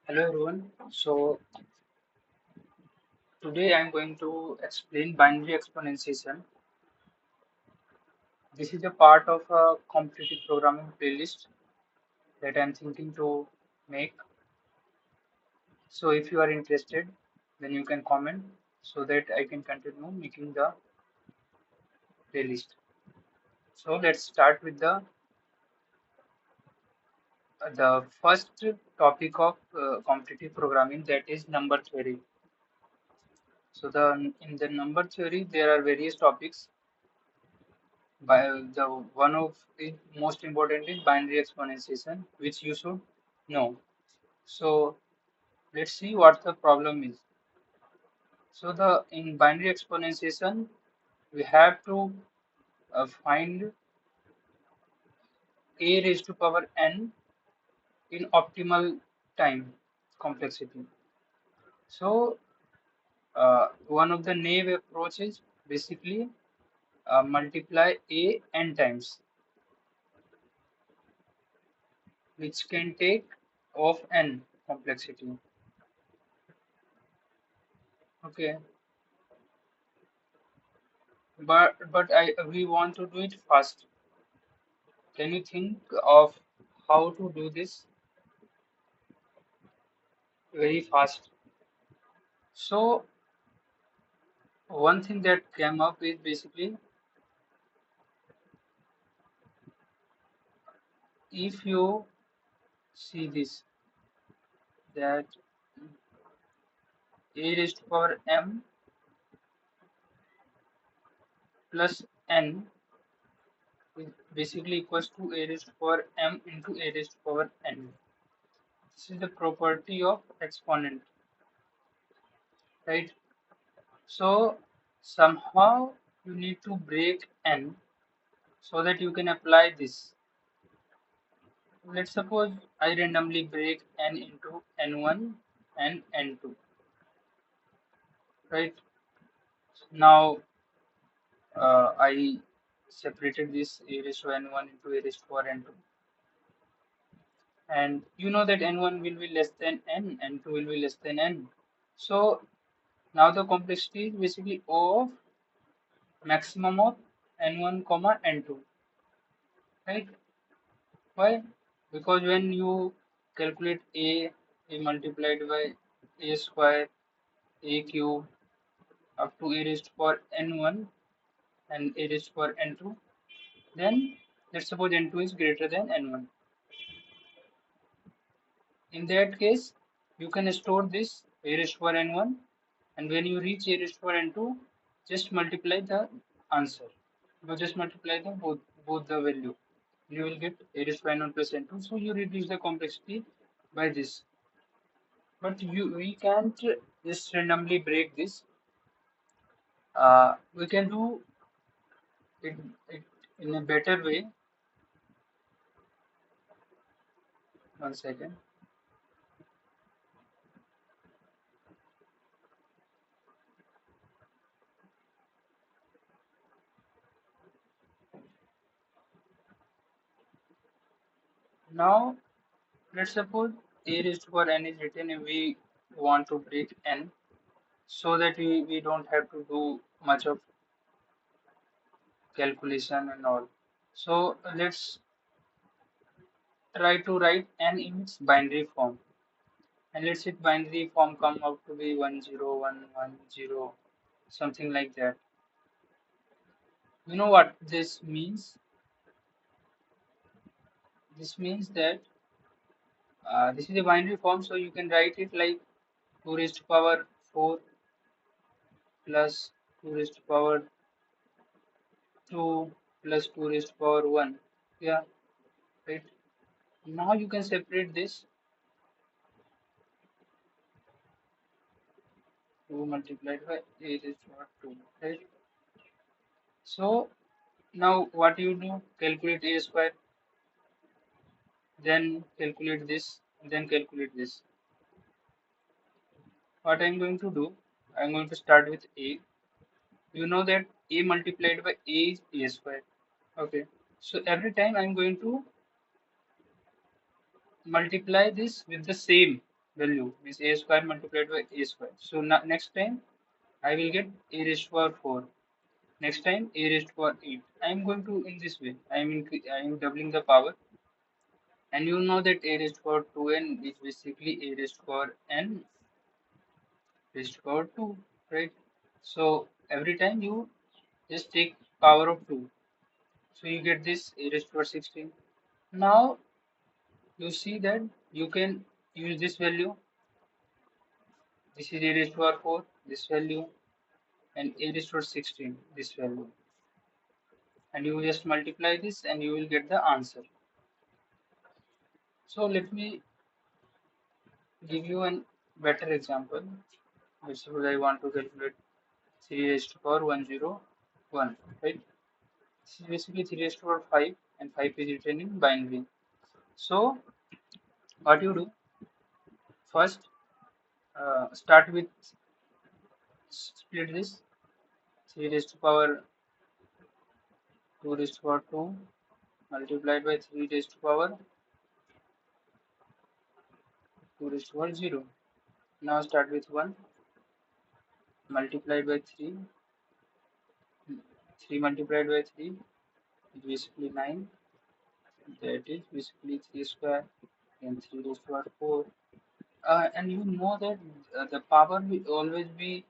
Hello everyone. So today I'm going to explain binary exponentiation. This is a part of a competitive programming playlist that I'm thinking to make. So if you are interested, then you can comment so that I can continue making the playlist. So let's start with the first topic of competitive programming, that is number theory. So the in the number theory there are various topics. By the one of the most important is binary exponentiation, which you should know. So let's see what the problem is. So the in binary exponentiation we have to find a raised to power n in optimal time complexity. So one of the naive approaches basically multiply a n times, which can take of n complexity. Okay, but I we want to do it fast. Can you think of how to do this very fast? So one thing that came up is basically, if you see this, that a raised to power m plus n is basically equals to a raised to power m into a raised to power n. This is the property of exponent, right? So somehow you need to break n so that you can apply this. Let's suppose I randomly break n into n1 and n2, right? Now I separated this a raised to n1 into a raised to power n2, and you know that n1 will be less than n, n2 will be less than n. So now the complexity is basically O of maximum of n1 comma n2, right? Why? Because when you calculate a multiplied by a square, a cube, up to a raised to power n1 and a raised to power n2, then let's suppose n2 is greater than n1. In that case, you can store this a raised to power n1, and when you reach a raised to power n2, just multiply the answer. You just multiply the both the value. You will get a raised to power n1 plus n2. So you reduce the complexity by this. But we can't just randomly break this. We can do it in a better way. One second. Now let's suppose a raised to power n is written and we want to break n so that we don't have to do much of calculation and all. So let's try to write n in its binary form. And let's say binary form come out to be 10110, something like that. You know what this means? This means that this is a binary form, so you can write it like 2 raised to power 4 plus 2 raised to power 2 plus 2 raised to power 1. Yeah, right. Now you can separate this 2 multiplied by a raised to power 2, right? So now what you do? Calculate a square, then calculate this, then calculate this. What I'm going to do? I'm going to start with a. You know that a multiplied by a is a square. Okay. So every time I'm going to multiply this with the same. value, means a square multiplied by a square. So next time I will get a raised to power 4. Next time a raised to power 8. I am going to in this way. I am doubling the power, and you know that a raised to power 2n is basically a raised to power n raised to power 2, right? So every time you just take power of 2. So you get this a raised to power 16. Now you see that you can use this value. This is a raised to power 4, this value, and a raised to power 16, this value. And you just multiply this and you will get the answer. So let me give you a better example. Let's suppose I want to calculate 3 raised to power 101, right? This is basically 3 raised to power 5, and 5 is written in binary. So what you do, first start with split this 3 raised to power 2 raised to power 2 multiplied by 3 raised to power 2 raised to power 0. Now start with 1 multiplied by 3, 3 multiplied by 3 is basically 9, that is basically 3 square and 3 raised to power 4. And you know that the power will always be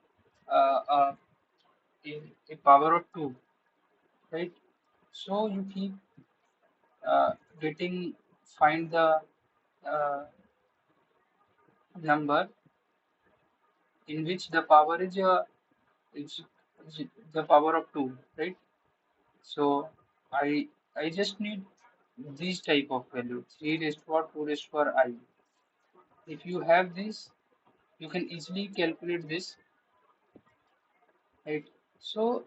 uh, uh, in a power of 2, right? So you keep getting, find the uh, number in which the power is, is the power of 2, right? So I I just need these type of value, 3 raised to power 2 raised to power I. If you have this, you can easily calculate this, right? So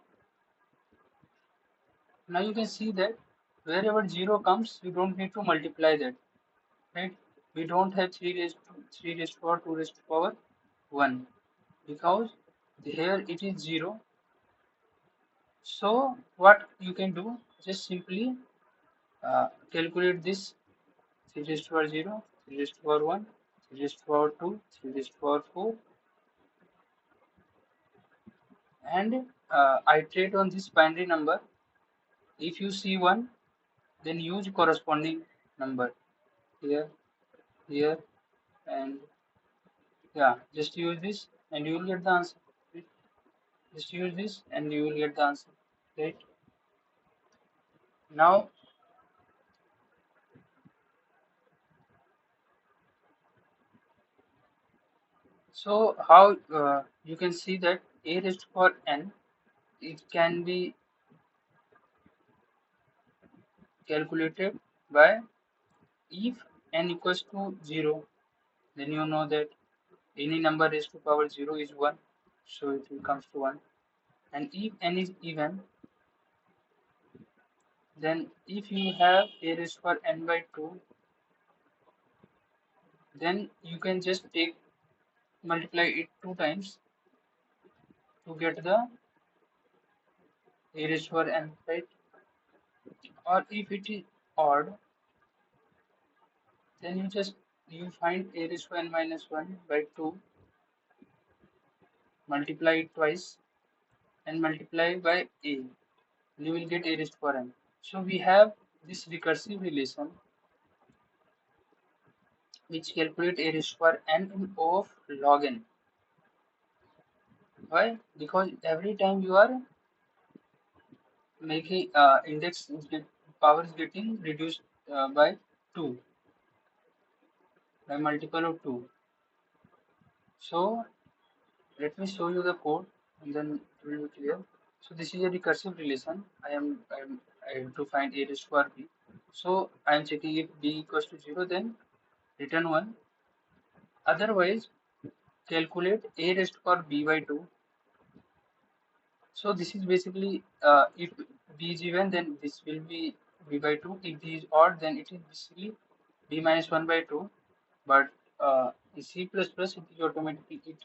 now you can see that wherever 0 comes, you don't need to multiply that, right? We don't have 3 raised to power 2 raised to power 1 because here it is 0. So what you can do, just simply calculate this 3 raised to power 0, 3 raised to power 1, 3 raised to power 2, 3 raised to power 4, and iterate on this binary number. If you see 1, then use corresponding number here, here, and yeah, just use this and you will get the answer. Right? Just use this and you will get the answer. Right? Now, so how you can see that a raised to power n, it can be calculated by, if n equals to 0, then you know that any number raised to power 0 is 1, so it will comes to 1. And if n is even, then if you have a raised to power n by 2, then you can just take multiply it 2 times to get the a raised to power n, right? Or if it is odd, then you find a raised to n minus 1 by 2, multiply it twice, and multiply by a. You will get a raised to power n. So we have this recursive relation which calculate a raised to power n in O of log n. Why? Because every time you are making index is power is getting reduced by 2, by multiple of 2. So let me show you the code and then it will be clear. So this is a recursive relation. I have to find a raised to power b. So I am checking if b equals to 0, then return 1. Otherwise, calculate a raised to power b by 2. So this is basically if b is even, then this will be b by 2. If b is odd, then it is basically b minus 1 by 2. But in C++, it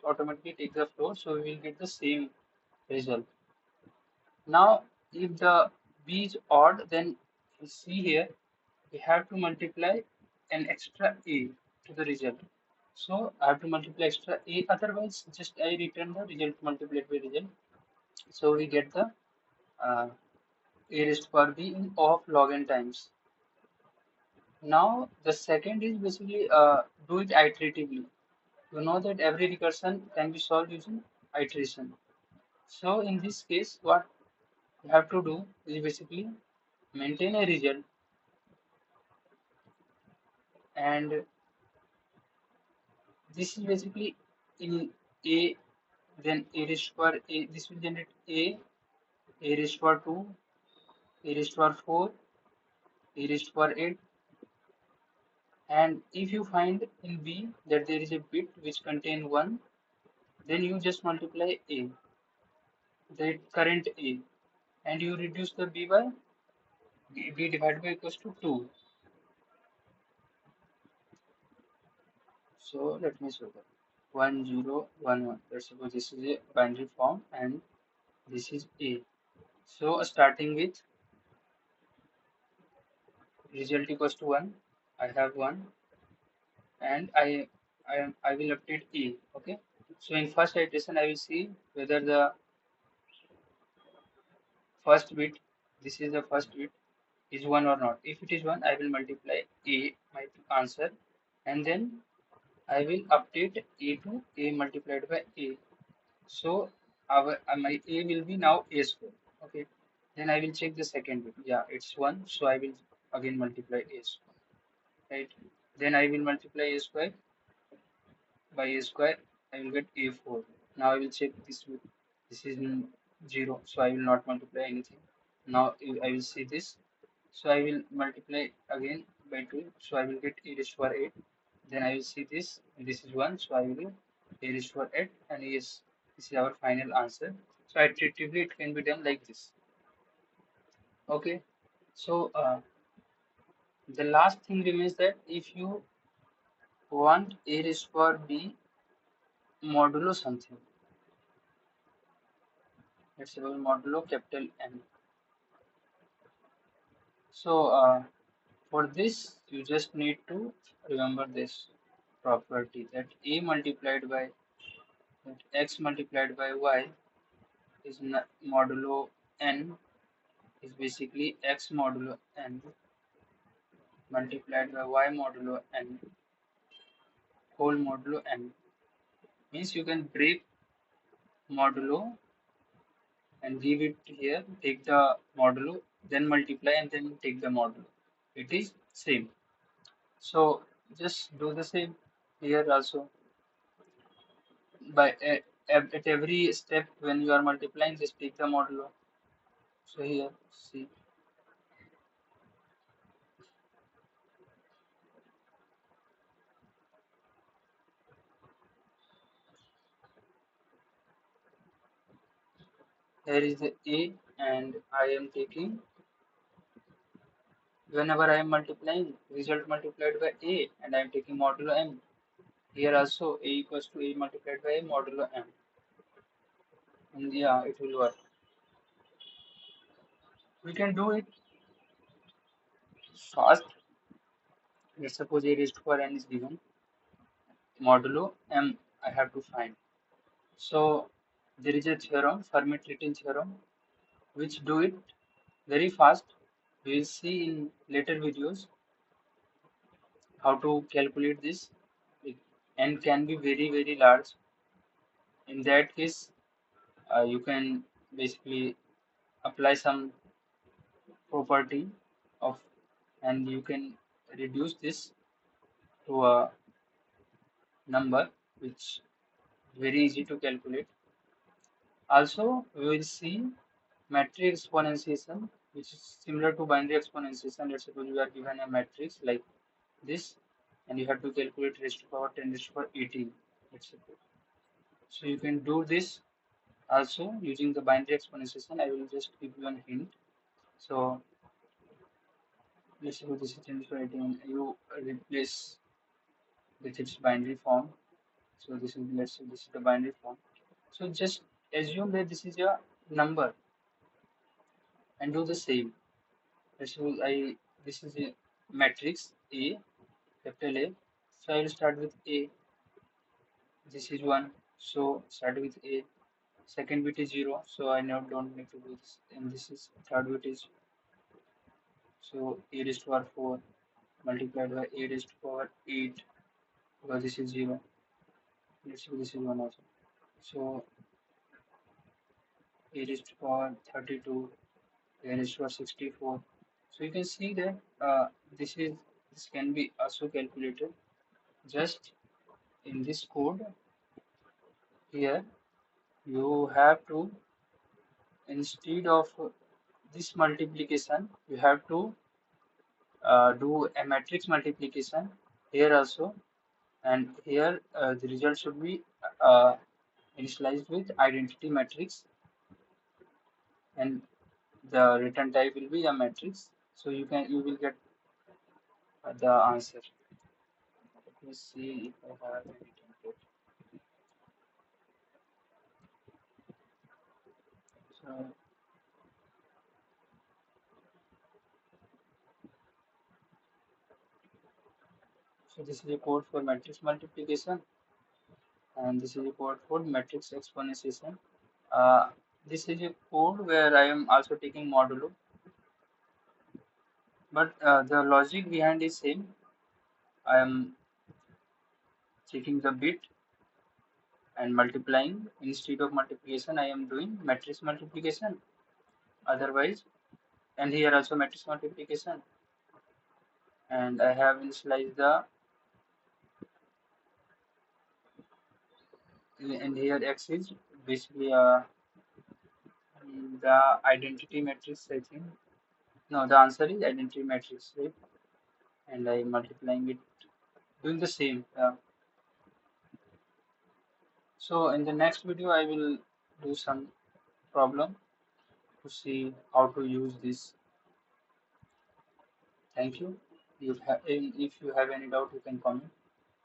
automatically takes the floor, so we will get the same result. Now, if the b is odd, then you see here we have to multiply an extra a to the result. So I have to multiply extra a, otherwise just I return the result multiplied by result. So we get the uh, a raised to power b in of log n times. Now the second is basically do it iteratively. You know that every recursion can be solved using iteration. So in this case, what you have to do is basically maintain a result, and this is basically in a, then a raised to power a, this will generate a raised to power 2, a raised to power 4, a raised to power 8, and if you find in b that there is a bit which contain 1, then you just multiply a, the current a, and you reduce the b by b divided by equals to 2. So let me show that 1011. Let's suppose this is a binary form and this is a. So starting with result equals to 1, I have 1, and I will update a. Okay. So in first iteration I will see whether the first bit, this is the first bit, is 1 or not. If it is 1, I will multiply a, my answer, and then I will update a to a multiplied by a. So our my a will be now a square. Okay. Then I will check the second bit. Yeah, it's 1. So I will again multiply a square. Right. Then I will multiply a square by a square. I will get a4. Now I will check this with, this is 0. So I will not multiply anything. Now I will see this. So I will multiply again by 2. So I will get e raised to power 8. Then I will see this. This is 1. So I will e raised to power 8. And yes, this is our final answer. So iteratively it can be done like this. Okay. So the last thing remains that if you want a raised to power b modulo something, let's say modulo capital N. So for this, you just need to remember this property that a multiplied by that x multiplied by y is modulo n is basically x modulo n multiplied by y modulo n whole modulo n. Means you can break modulo and give it here, take the modulo, then multiply and then take the modulo. It is same. So just do the same here also. By at every step when you are multiplying, just take the modulo. So here, see, here is the a, and I am taking, whenever I am multiplying, result multiplied by a, and I am taking modulo m. Here also a equals to a multiplied by a modulo m. And yeah, it will work. We can do it fast. Let's suppose a raised to power n is given, modulo m I have to find. So there is a theorem, Fermat-Little theorem, which do it very fast. We will see in later videos how to calculate this. N can be very large. In that case, you can basically apply some property of, and you can reduce this to a number which very easy to calculate. Also, we will see matrix exponentiation, which is similar to binary exponentiation. Let's suppose you are given a matrix like this, and you have to calculate raised to power 10 raised to power 18. Let's suppose. So you can do this also using the binary exponentiation. I will just give you a hint. So let's suppose this is 10 raised to power 18. You replace with its binary form. So this is, let's say this is the binary form. So just assume that this is your number and do the same. Let's suppose this is a matrix A, capital A. So I will start with A. This is 1, so start with A. Second bit is 0, so I now don't need to do this. And this is third bit is, so a raised to power 4 multiplied by a raised to power 8, because this is 0. Let's see, this is 1 also. So a raised to power 32, a raised to power 64. So you can see that this can be also calculated just in this code. Here you have to, instead of this multiplication, you have to do a matrix multiplication here also, and here the result should be uh, initialized with identity matrix, and the return type will be a matrix. So you will get the answer. Let me see if I have any template. So, so this is a code for matrix multiplication, and this is a code for matrix exponentiation. Uh, this is a code where I am also taking modulo, but the logic behind is same. I am checking the bit and multiplying. Instead of multiplication, I am doing matrix multiplication. Otherwise, and here also matrix multiplication. And I have initialized the, and here X is basically the identity matrix, I think. No, the answer is identity matrix, right? And I multiplying it, doing the same. So in the next video, I will do some problem to see how to use this. Thank you. If you have any doubt, you can comment.